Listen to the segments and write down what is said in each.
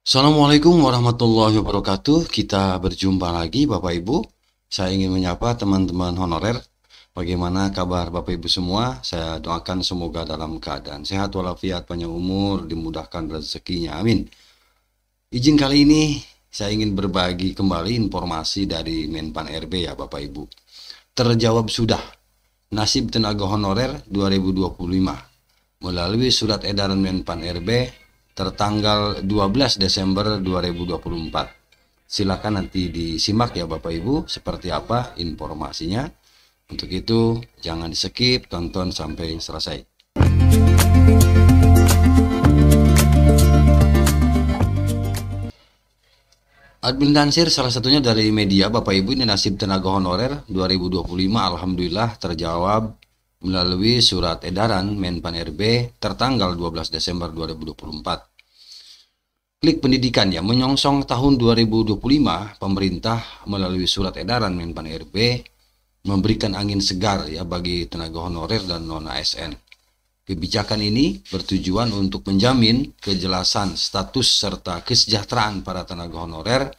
Assalamualaikum warahmatullahi wabarakatuh. Kita berjumpa lagi Bapak Ibu. Saya ingin menyapa teman-teman honorer. Bagaimana kabar Bapak Ibu semua? Saya doakan semoga dalam keadaan sehat walafiat, panjang umur, dimudahkan rezekinya. Amin. Izin kali ini saya ingin berbagi kembali informasi dari Menpan RB ya Bapak Ibu. Terjawab sudah nasib tenaga honorer 2025 melalui surat edaran Menpan RB tertanggal 12 Desember 2024. Silakan nanti disimak ya Bapak Ibu seperti apa informasinya. Untuk itu jangan di skip, tonton sampai selesai. Admin Dansir salah satunya dari media Bapak Ibu, ini nasib tenaga honorer 2025 alhamdulillah terjawab melalui surat edaran Menpan RB tertanggal 12 Desember 2024. Klik pendidikan ya, menyongsong tahun 2025, pemerintah melalui surat edaran Menpan RB memberikan angin segar ya bagi tenaga honorer dan non ASN. Kebijakan ini bertujuan untuk menjamin kejelasan status serta kesejahteraan para tenaga honorer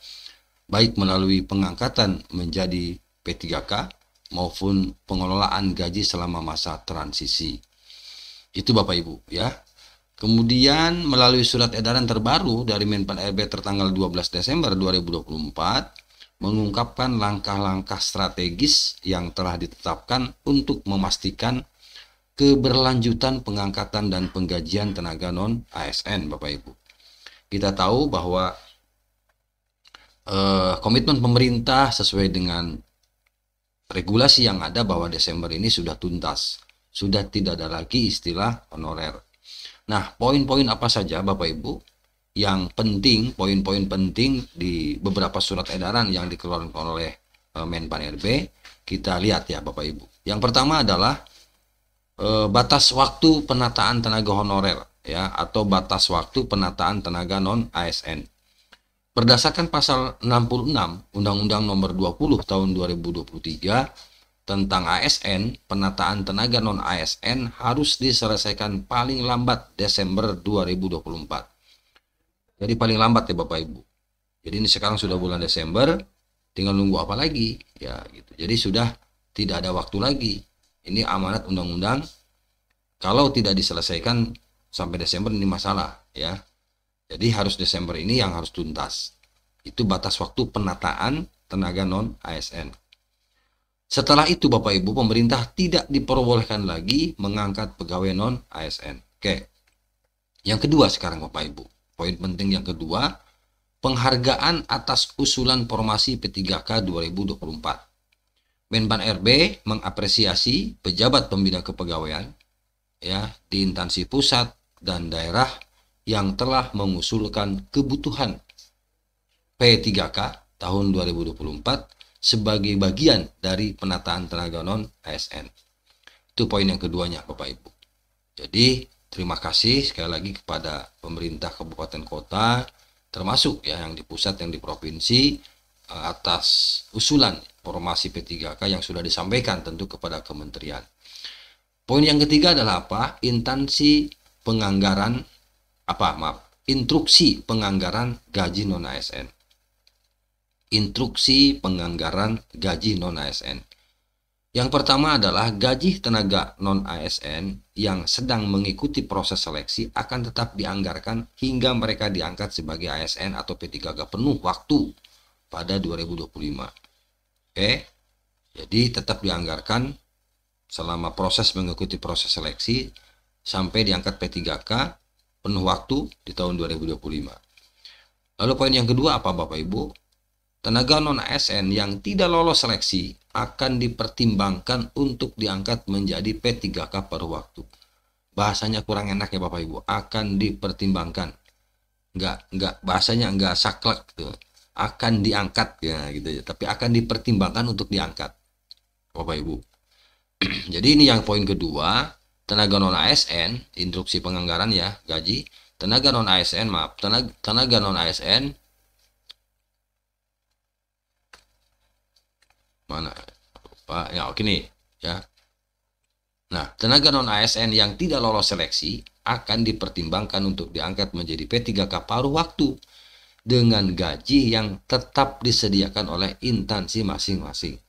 baik melalui pengangkatan menjadi P3K maupun pengelolaan gaji selama masa transisi. Itu Bapak Ibu ya. Kemudian melalui surat edaran terbaru dari Menpan RB tertanggal 12 Desember 2024 mengungkapkan langkah-langkah strategis yang telah ditetapkan untuk memastikan keberlanjutan pengangkatan dan penggajian tenaga non ASN Bapak Ibu. Kita tahu bahwa komitmen pemerintah sesuai dengan regulasi yang ada bahwa Desember ini sudah tuntas, sudah tidak ada lagi istilah honorer. Nah, poin-poin apa saja Bapak Ibu yang penting, poin-poin penting di beberapa surat edaran yang dikeluarkan oleh Menpan RB, kita lihat ya Bapak Ibu. Yang pertama adalah batas waktu penataan tenaga honorer ya, atau batas waktu penataan tenaga non ASN. Berdasarkan pasal 66 Undang-Undang Nomor 20 Tahun 2023 tentang ASN, penataan tenaga non ASN harus diselesaikan paling lambat Desember 2024. Jadi paling lambat ya Bapak Ibu. Jadi ini sekarang sudah bulan Desember, tinggal nunggu apa lagi ya gitu. Jadi sudah tidak ada waktu lagi. Ini amanat undang-undang. Kalau tidak diselesaikan sampai Desember ini masalah ya. Jadi harus Desember ini yang harus tuntas. Itu batas waktu penataan tenaga non ASN. Setelah itu Bapak Ibu, pemerintah tidak diperbolehkan lagi mengangkat pegawai non ASN. Oke. Yang kedua sekarang Bapak Ibu. Poin penting yang kedua, penghargaan atas usulan formasi P3K 2024. Menpan RB mengapresiasi pejabat pembina kepegawaian ya di instansi pusat dan daerah yang telah mengusulkan kebutuhan P3K tahun 2024 sebagai bagian dari penataan tenaga non ASN. Itu poin yang keduanya Bapak Ibu. Jadi terima kasih sekali lagi kepada pemerintah kabupaten kota, termasuk ya yang di pusat, yang di provinsi, atas usulan formasi P3K yang sudah disampaikan tentu kepada kementerian. Poin yang ketiga adalah apa? Instruksi penganggaran gaji non ASN. Instruksi penganggaran gaji non ASN. Yang pertama adalah gaji tenaga non ASN yang sedang mengikuti proses seleksi akan tetap dianggarkan hingga mereka diangkat sebagai ASN atau P3K penuh waktu pada 2025. Oke. Jadi tetap dianggarkan selama proses mengikuti proses seleksi sampai diangkat P3K penuh waktu di tahun 2025. Lalu poin yang kedua apa Bapak Ibu? Tenaga non ASN yang tidak lolos seleksi akan dipertimbangkan untuk diangkat menjadi P3K paruh waktu. Bahasanya kurang enak ya Bapak Ibu, akan dipertimbangkan. Enggak bahasanya enggak saklek gitu. Akan diangkat ya gitu ya, tapi akan dipertimbangkan untuk diangkat. Bapak Ibu. Jadi ini yang poin kedua, tenaga non ASN, instruksi penganggaran ya, gaji, tenaga non ASN mana Pak ya oke nih ya. Nah, tenaga non ASN yang tidak lolos seleksi akan dipertimbangkan untuk diangkat menjadi P3K paruh waktu dengan gaji yang tetap disediakan oleh instansi masing-masing.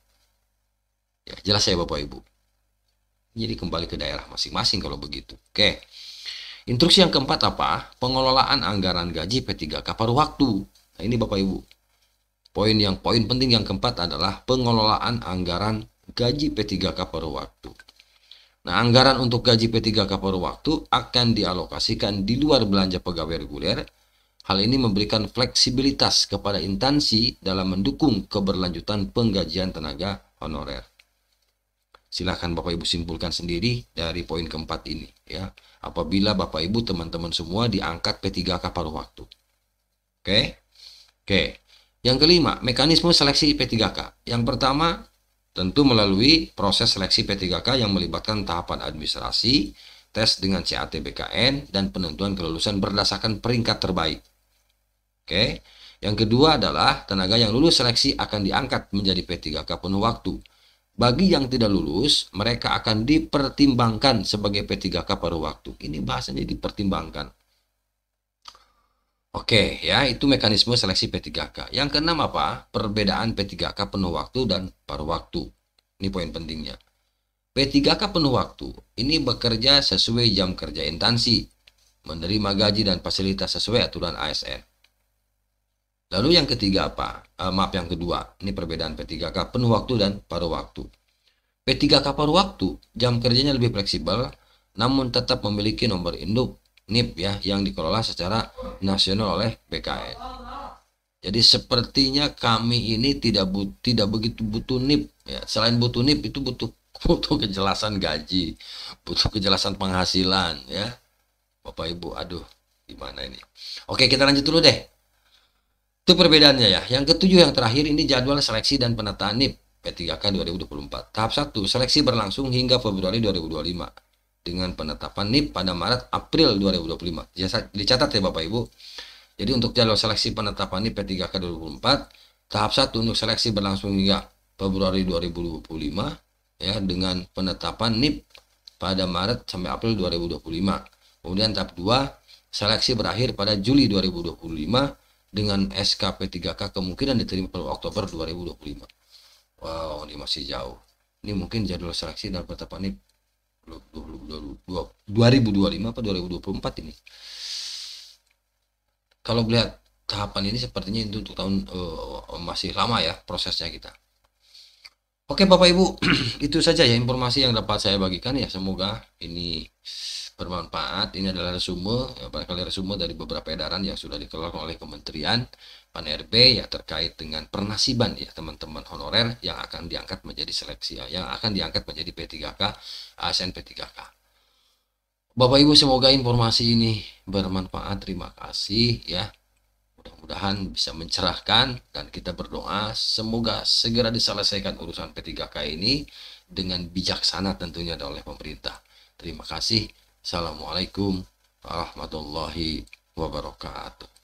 Ya, jelas ya Bapak Ibu. Jadi kembali ke daerah masing-masing kalau begitu. Oke. Instruksi yang keempat apa? Pengelolaan anggaran gaji P3K paruh waktu. Nah, ini Bapak Ibu. Poin penting yang keempat adalah pengelolaan anggaran gaji P3K paruh waktu. Nah, anggaran untuk gaji P3K paruh waktu akan dialokasikan di luar belanja pegawai reguler. Hal ini memberikan fleksibilitas kepada instansi dalam mendukung keberlanjutan penggajian tenaga honorer. Silahkan Bapak Ibu simpulkan sendiri dari poin keempat ini ya. Apabila Bapak Ibu teman-teman semua diangkat P3K paruh waktu. Oke. Yang kelima, mekanisme seleksi P3K. Yang pertama, tentu melalui proses seleksi P3K yang melibatkan tahapan administrasi, tes dengan CAT-BKN, dan penentuan kelulusan berdasarkan peringkat terbaik. Oke. Yang kedua adalah tenaga yang lulus seleksi akan diangkat menjadi P3K penuh waktu. Bagi yang tidak lulus, mereka akan dipertimbangkan sebagai P3K paruh waktu. Ini bahasanya dipertimbangkan. Oke, ya, itu mekanisme seleksi P3K. Yang keenam apa? Perbedaan P3K penuh waktu dan paruh waktu. Ini poin pentingnya. P3K penuh waktu ini bekerja sesuai jam kerja instansi, menerima gaji dan fasilitas sesuai aturan ASN. Lalu yang ketiga apa? Yang kedua, ini perbedaan P3K penuh waktu dan paruh waktu. P3K paruh waktu, jam kerjanya lebih fleksibel, namun tetap memiliki nomor induk NIP ya, yang dikelola secara nasional oleh BKN. Jadi sepertinya kami ini tidak begitu butuh NIP ya. Selain butuh NIP itu butuh kejelasan gaji, butuh kejelasan penghasilan ya. Bapak Ibu, aduh, gimana ini? Oke, kita lanjut dulu deh. Itu perbedaannya ya. Yang ketujuh yang terakhir ini jadwal seleksi dan penataan NIP P3K 2024. Tahap 1, seleksi berlangsung hingga Februari 2025 dengan penetapan NIP pada Maret April 2025. Dicatat ya Bapak Ibu. Jadi untuk jadwal seleksi penetapan NIP P3K 2024, tahap 1 untuk seleksi berlangsung hingga Februari 2025 ya, dengan penetapan NIP pada Maret sampai April 2025. Kemudian tahap 2, seleksi berakhir pada Juli 2025 dengan SK P3K kemungkinan diterima pada Oktober 2025. Wow, ini masih jauh. Ini mungkin jadwal seleksi dan penetapan NIP 2025 atau 2024 ini. Kalau melihat tahapan ini sepertinya itu untuk tahun masih lama ya prosesnya kita. Oke Bapak Ibu, itu saja ya informasi yang dapat saya bagikan ya. Semoga ini bermanfaat. Ini adalah resume, ya, barangkali resume dari beberapa edaran yang sudah dikeluarkan oleh Kementerian Pan-RB ya terkait dengan pernasiban ya teman-teman honorer yang akan diangkat menjadi seleksi ya, yang akan diangkat menjadi P3K, ASN P3K. Bapak Ibu, semoga informasi ini bermanfaat. Terima kasih ya. Mudah-mudahan bisa mencerahkan dan kita berdoa semoga segera diselesaikan urusan P3K ini dengan bijaksana tentunya oleh pemerintah. Terima kasih. Assalamualaikum warahmatullahi wabarakatuh.